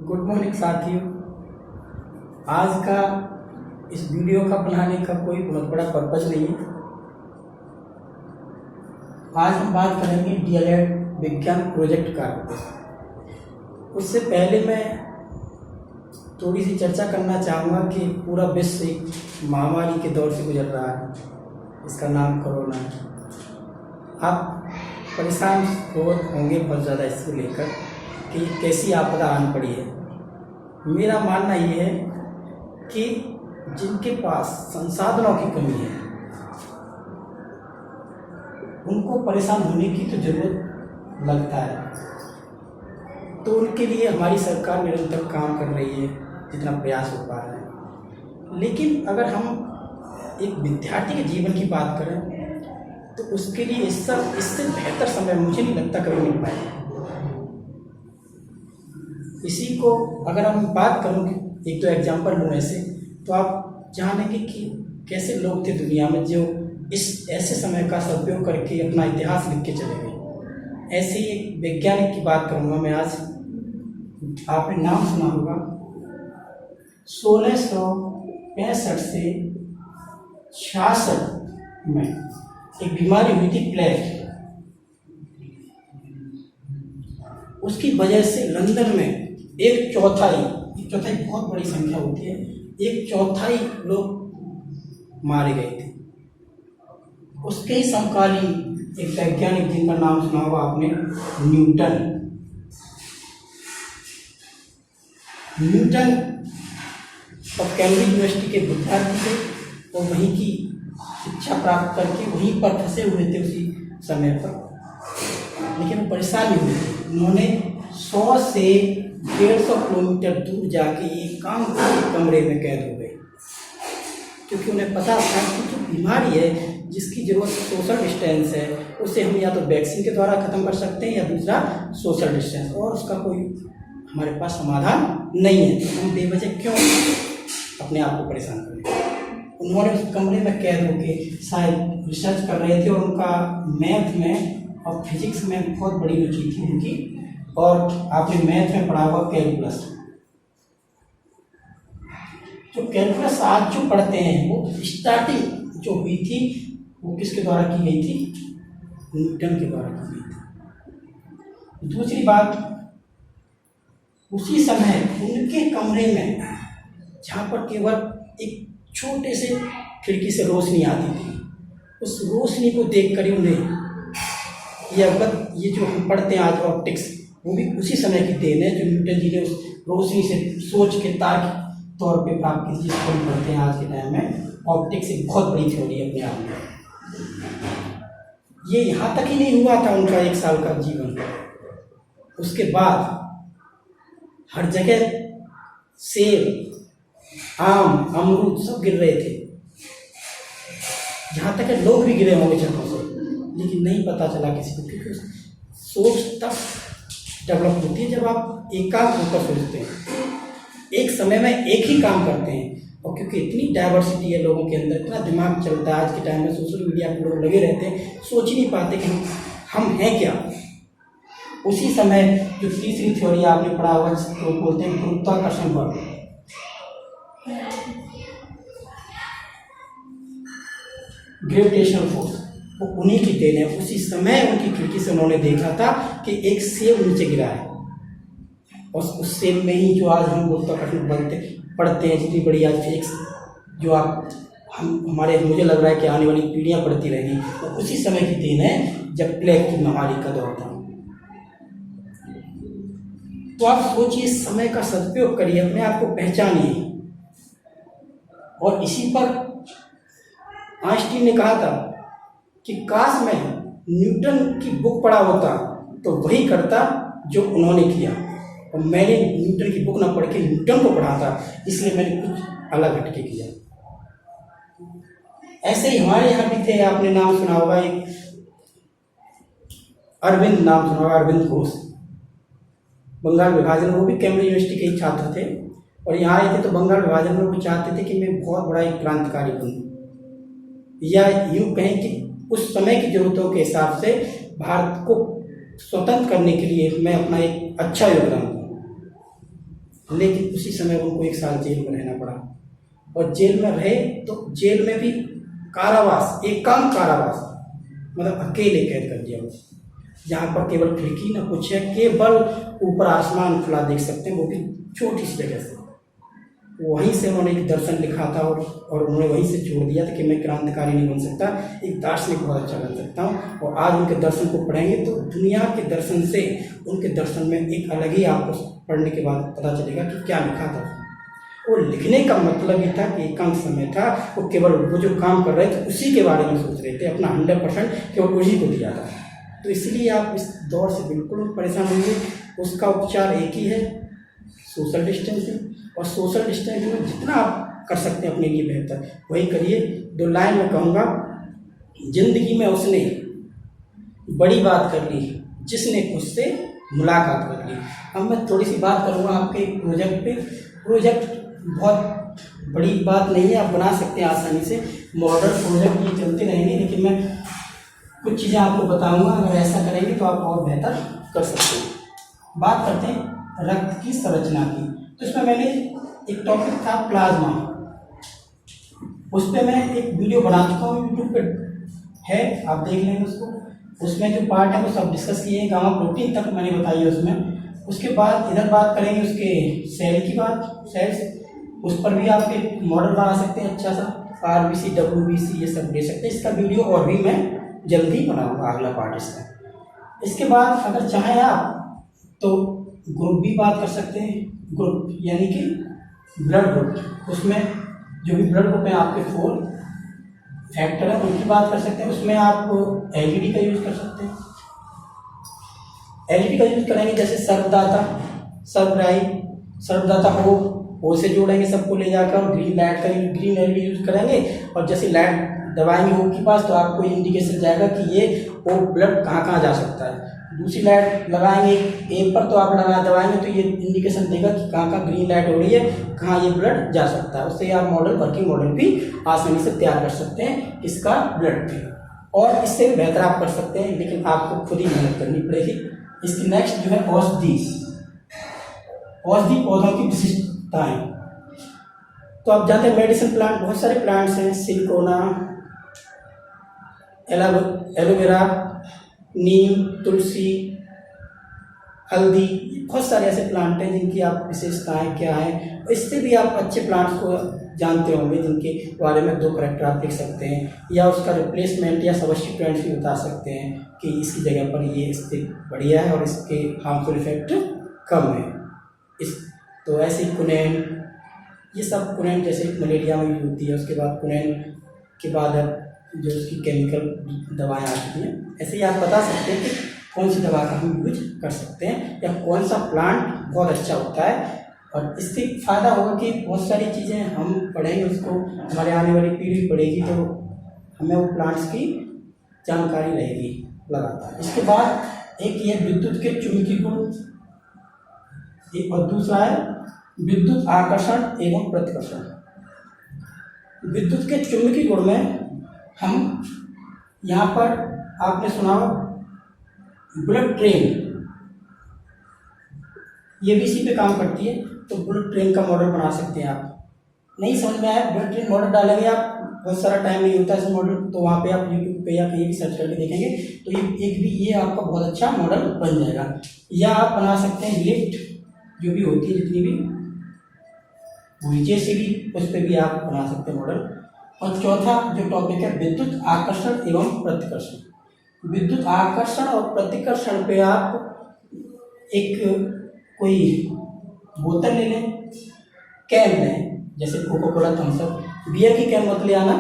Good morning साथियों। आज का इस वीडियो का बनाने का कोई बहुत बड़ा पर्पज नहीं है। आज हम बात करेंगे डीएलएड विज्ञान प्रोजेक्ट का। उससे पहले मैं थोड़ी सी चर्चा करना चाहूँगा कि पूरा विश्व एक महामारी के दौर से गुजर रहा है। इसका नाम कोरोना है। आप परेशान होंगे बहुत ज़्यादा इसको लेकर कि कैसी आपदा आन पड़ी है। मेरा मानना ये है कि जिनके पास संसाधनों की कमी है उनको परेशान होने की तो जरूरत लगता है, तो उनके लिए हमारी सरकार निरंतर काम कर रही है जितना प्रयास हो पा रहा है। लेकिन अगर हम एक विद्यार्थी के जीवन की बात करें तो उसके लिए इससे बेहतर समय मुझे नहीं लगता कभी मिल पाएगा। इसी को अगर हम बात करूं कि एक तो एग्जाम्पल लूँ ऐसे, तो आप जानेंगे कि कैसे लोग थे दुनिया में जो इस ऐसे समय का सदुपयोग करके अपना इतिहास लिख के चले गए। ऐसे ही एक वैज्ञानिक की बात करूंगा मैं आज। आपने नाम सुना होगा, 1665 से 66 में एक बीमारी हुई थी प्लेग। उसकी वजह से लंदन में एक चौथाई बहुत बड़ी संख्या होती है, एक चौथाई लोग मारे गए थे। उसके ही समकालीन एक वैज्ञानिक जिनका नाम सुना होगा आपने, न्यूटन और कैम्ब्रिज यूनिवर्सिटी के विद्यार्थी थे और वहीं की शिक्षा प्राप्त करके वहीं पर फंसे हुए थे उसी समय पर। लेकिन वो परेशान नहीं हुए थे। उन्होंने 100 से 150 किलोमीटर दूर जाके एक काम के कमरे में कैद हो गए, क्योंकि उन्हें पता था कि जो बीमारी है जिसकी जरूरत सोशल डिस्टेंस है उसे हम या तो वैक्सीन के द्वारा ख़त्म कर सकते हैं या दूसरा सोशल डिस्टेंस, और उसका कोई हमारे पास समाधान नहीं है। तो हम बेवजह क्यों अपने आप को परेशान करें। उन्होंने उस कमरे में कैद होकर शायद रिसर्च कर रहे थे और उनका मैथ में और फिजिक्स में बहुत बड़ी रुचि थी उनकी। और आपने मैथ में पढ़ा हुआ कैलकुलस, जो कैलकुलस आज जो पढ़ते हैं वो स्टार्टिंग जो हुई थी वो किसके द्वारा की गई थी? न्यूटन के द्वारा की गई थी। दूसरी बात, उसी समय उनके कमरे में जहाँ पर केवल एक छोटे से खिड़की से रोशनी आती थी, उस रोशनी को देख कर ही उन्हें ये जो हम पढ़ते हैं आज ऑप्टिक्स, वो भी उसी समय की देन है जो न्यूटन जी ने उस रोशनी से सोच के तार्किक तौर पे प्राप्त की, जिसको हम पढ़ते हैं आज के टाइम में। ऑप्टिक्स एक बहुत बड़ी थ्योरी है अपने आप में। ये यहाँ तक ही नहीं हुआ था उनका 1 साल का जीवन। उसके बाद हर जगह सेब, आम, अमरूद सब गिर रहे थे, जहाँ तक लोग भी गिरे होंगे छतों से, लेकिन नहीं पता चला किसी को, क्योंकि सोच तब डेवलप होती है जब आप एकाग्र होकर सोचते हैं, एक समय में एक ही काम करते हैं। और क्योंकि इतनी डाइवर्सिटी है लोगों के अंदर, इतना दिमाग चलता है आज के टाइम में, सोशल मीडिया पर लोग लगे रहते हैं, सोच ही नहीं पाते कि हम हैं क्या। उसी समय जो तीसरी थ्योरी आपने पढ़ा हुआ जिसको बोलते हैं गुरुत्वाकर्षण बल, ग्रेविटेशनल फोर्स, वो उन्हीं की देन है। उसी समय उनकी खिड़की से उन्होंने देखा था कि एक सेब नीचे गिरा है, और उस सेब में ही जो आज हम गुरुत्वाकर्षण बल पढ़ते हैं, जितनी बड़ी आज फिजिक्स जो मुझे लग रहा है कि आने वाली पीढ़ियां पढ़ती रहेंगी, वो उसी समय की देन है जब प्लेग की महामारी का दौर था। तो आप सोचिए, इस समय का सदुपयोग करिए, अपने आप को पहचानिए। और इसी पर आइंस्टीन ने कहा था कि काश मैं न्यूटन की बुक पढ़ा होता तो वही करता जो उन्होंने किया, और मैंने न्यूटन की बुक ना पढ़ के न्यूटन को पढ़ा था, इसलिए मैंने कुछ अलग हटके किया। ऐसे ही हमारे यहाँ भी थे, आपने नाम सुना होगा, एक अरविंद नाम सुना होगा, अरविंद घोष, बंगाल विभाजन, वो भी कैम्ब्रिज यूनिवर्सिटी के ही छात्र थे और यहाँ आए थे। तो बंगाल विभाजन में वो चाहते थे कि मैं बहुत बड़ा एक क्रांतिकारी बनूं, या यूँ कहें कि उस समय की जरूरतों के हिसाब से भारत को स्वतंत्र करने के लिए मैं अपना एक अच्छा योगदान दूँ। लेकिन उसी समय उनको 1 साल जेल में रहना पड़ा। और जेल में रहे तो जेल में भी कारावास, एकांत कारावास, मतलब अकेले कैद कर दिया उसे, जहाँ पर केवल खिड़की न कुछ है, केवल ऊपर आसमान खुला देख सकते हैं, वो भी छोटी सी जगह से। वहीं से उन्होंने एक दर्शन लिखा था और उन्होंने वहीं से छोड़ दिया था कि मैं क्रांतिकारी नहीं बन सकता, एक दार्शनिक बहुत अच्छा बन सकता हूँ। और आज उनके दर्शन को पढ़ेंगे तो दुनिया के दर्शन से उनके दर्शन में एक अलग ही आपको पढ़ने के बाद पता चलेगा कि क्या लिखा था। वो लिखने का मतलब ये था कि एकांत समय था, वो केवल वो जो काम कर रहे थे उसी के बारे में सोच रहे थे, अपना 100% केवल उसी को दिया था। तो इसलिए आप इस दौर से बिल्कुल परेशान होंगे। उसका उपचार एक ही है, सोशल डिस्टेंसिंग। और सोशल डिस्टेंसिंग में जितना आप कर सकते हैं अपने लिए बेहतर वही करिए। 2 लाइन में कहूँगा, जिंदगी में उसने बड़ी बात कर ली जिसने उससे मुलाकात कर ली। अब मैं थोड़ी सी बात करूँगा आपके प्रोजेक्ट पे। प्रोजेक्ट बहुत बड़ी बात नहीं है, आप बना सकते हैं आसानी से। मॉडल प्रोजेक्ट ये चलते रहेंगे, लेकिन मैं कुछ चीज़ें आपको बताऊंगा, अगर ऐसा करेंगे तो आप और बेहतर कर सकते हैं। बात करते हैं रक्त की संरचना की। तो इसमें मैंने एक टॉपिक था प्लाज्मा, उस पर मैं एक वीडियो बना चुका हूँ, यूट्यूब पे है, आप देख लेंगे उसको। उसमें जो पार्ट है वो सब डिस्कस किए हैं, गामा प्रोटीन तक मैंने बताई है उसमें। उसके बाद इधर बात करेंगे उसके सेल की बात, सेल्स, उस पर भी आप एक मॉडल बना सकते हैं अच्छा सा, RBC WBC ये सब ले सकते हैं। इसका वीडियो और भी मैं जल्दी बनाऊंगा, अगला पार्ट इसका। इसके बाद अगर चाहें आप तो ग्रुप भी बात कर सकते हैं, ग्रुप यानी कि ब्लड ग्रुप। उसमें जो भी ब्लड ग्रुप है आपके 4 फैक्टर है उनकी बात कर सकते हैं। उसमें आप LED का यूज कर सकते हैं। LED का यूज करेंगे जैसे सर्वदाता, सर्वदाता O से जोड़ेंगे सबको ले जाकर, और ग्रीन लाइट का ग्रीन LED यूज करेंगे। और जैसे लाइट दबाएंगे O के पास तो आपको इंडिकेशन जाएगा कि ये O ब्लड कहाँ जा सकता है। दूसरी लाइट लगाएंगे A पर तो आप दबाएंगे तो ये इंडिकेशन देगा कि कहाँ ग्रीन लाइट हो रही है, कहाँ ये ब्लड जा सकता है। उससे आप मॉडल, वर्किंग मॉडल भी आसानी से तैयार कर सकते हैं इसका ब्लड भी, और इससे भी बेहतर आप कर सकते हैं, लेकिन आपको खुद ही मेहनत करनी पड़ेगी। इसकी नेक्स्ट जो है औषधि पौधों की विशिष्टताएं। तो आप जानते हैं मेडिसिन प्लांट, बहुत सारे प्लांट्स हैं, सिलिकोना, एलोवेरा, नीम, तुलसी, हल्दी, बहुत सारे ऐसे प्लांट हैं जिनकी आप विशेषताएं क्या हैं। इससे भी आप अच्छे प्लांट्स को जानते होंगे जिनके बारे में 2 करैक्टर आप लिख सकते हैं, या उसका रिप्लेसमेंट या सब्स्टिट्यूएंट भी बता सकते हैं कि इसकी जगह पर ये इससे बढ़िया है और इसके हार्मफुल इफेक्ट कम है। तो ऐसे कुनैन, ये सब कुनैन जैसे मलेरिया में यूज होती है। उसके बाद कुनैन के बाद जो उसकी केमिकल दवाएं आ चुकी हैं, ऐसे ही आप बता सकते हैं कि कौन सी दवा का हम यूज कर सकते हैं या कौन सा प्लांट बहुत अच्छा होता है। और इससे फ़ायदा होगा कि बहुत सारी चीज़ें हम पढ़ेंगे, उसको हमारे आने वाली पीढ़ी पढ़ेगी तो हमें वो प्लांट्स की जानकारी रहेगी लगातार। इसके बाद एक ये विद्युत के चुंबकीय गुण, और दूसरा है विद्युत आकर्षण एवं प्रतिकर्षण। विद्युत के चुंबकीय गुण में हम यहाँ पर आपने सुना बुलेट ट्रेन, ये भी इसी पे काम करती है, तो बुलेट ट्रेन का मॉडल बना सकते हैं आप। नहीं समझ में आया बुलेट ट्रेन मॉडल डालेंगे आप, बहुत सारा टाइम नहीं होता है इस मॉडल, तो वहाँ पे आप यूट्यूब पे या कहीं भी सर्च करके देखेंगे तो ये आपका बहुत अच्छा मॉडल बन जाएगा। या आप बना सकते हैं लिफ्ट जो भी होती है, जितनी भी JCB, उस पर भी आप बना सकते हैं मॉडल। और चौथा जो टॉपिक है विद्युत आकर्षण एवं प्रतिकर्षण। विद्युत आकर्षण और प्रतिकर्षण पे आप एक कोई बोतल ले लें, कैन लें, जैसे Coca Cola, Thums Up, beer की कैन मत ले आना।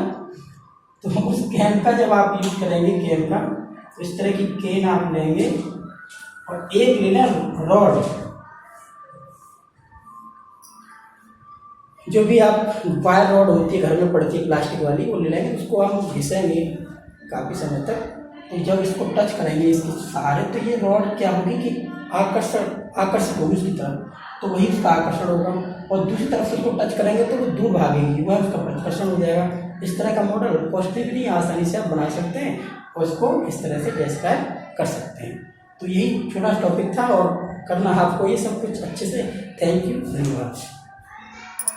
तो उस कैन का जब आप यूज करेंगे, कैन का, तो इस तरह की कैन आप लेंगे और एक ले लें रॉड, जो भी आप वायर रॉड होती है घर में पड़ती है प्लास्टिक वाली, वो ले लेंगे। उसको हम घिसेंगे काफ़ी समय तक, तो जब इसको टच करेंगे इसके सहारे तो ये रॉड क्या होगी कि आकर्षित होगी उसकी तरफ, तो वही उसका आकर्षण होगा। और दूसरी तरफ से उसको टच करेंगे तो वो दूर भागेगी, वह उसका प्रतिकर्षण हो जाएगा। इस तरह का मॉडल पॉजिटिवली आसानी से आप बना सकते हैं और इसको इस तरह से डिस्क्राइब कर सकते हैं। तो यही छोटा टॉपिक था और करना है आपको ये सब कुछ अच्छे से। थैंक यू, धन्यवाद।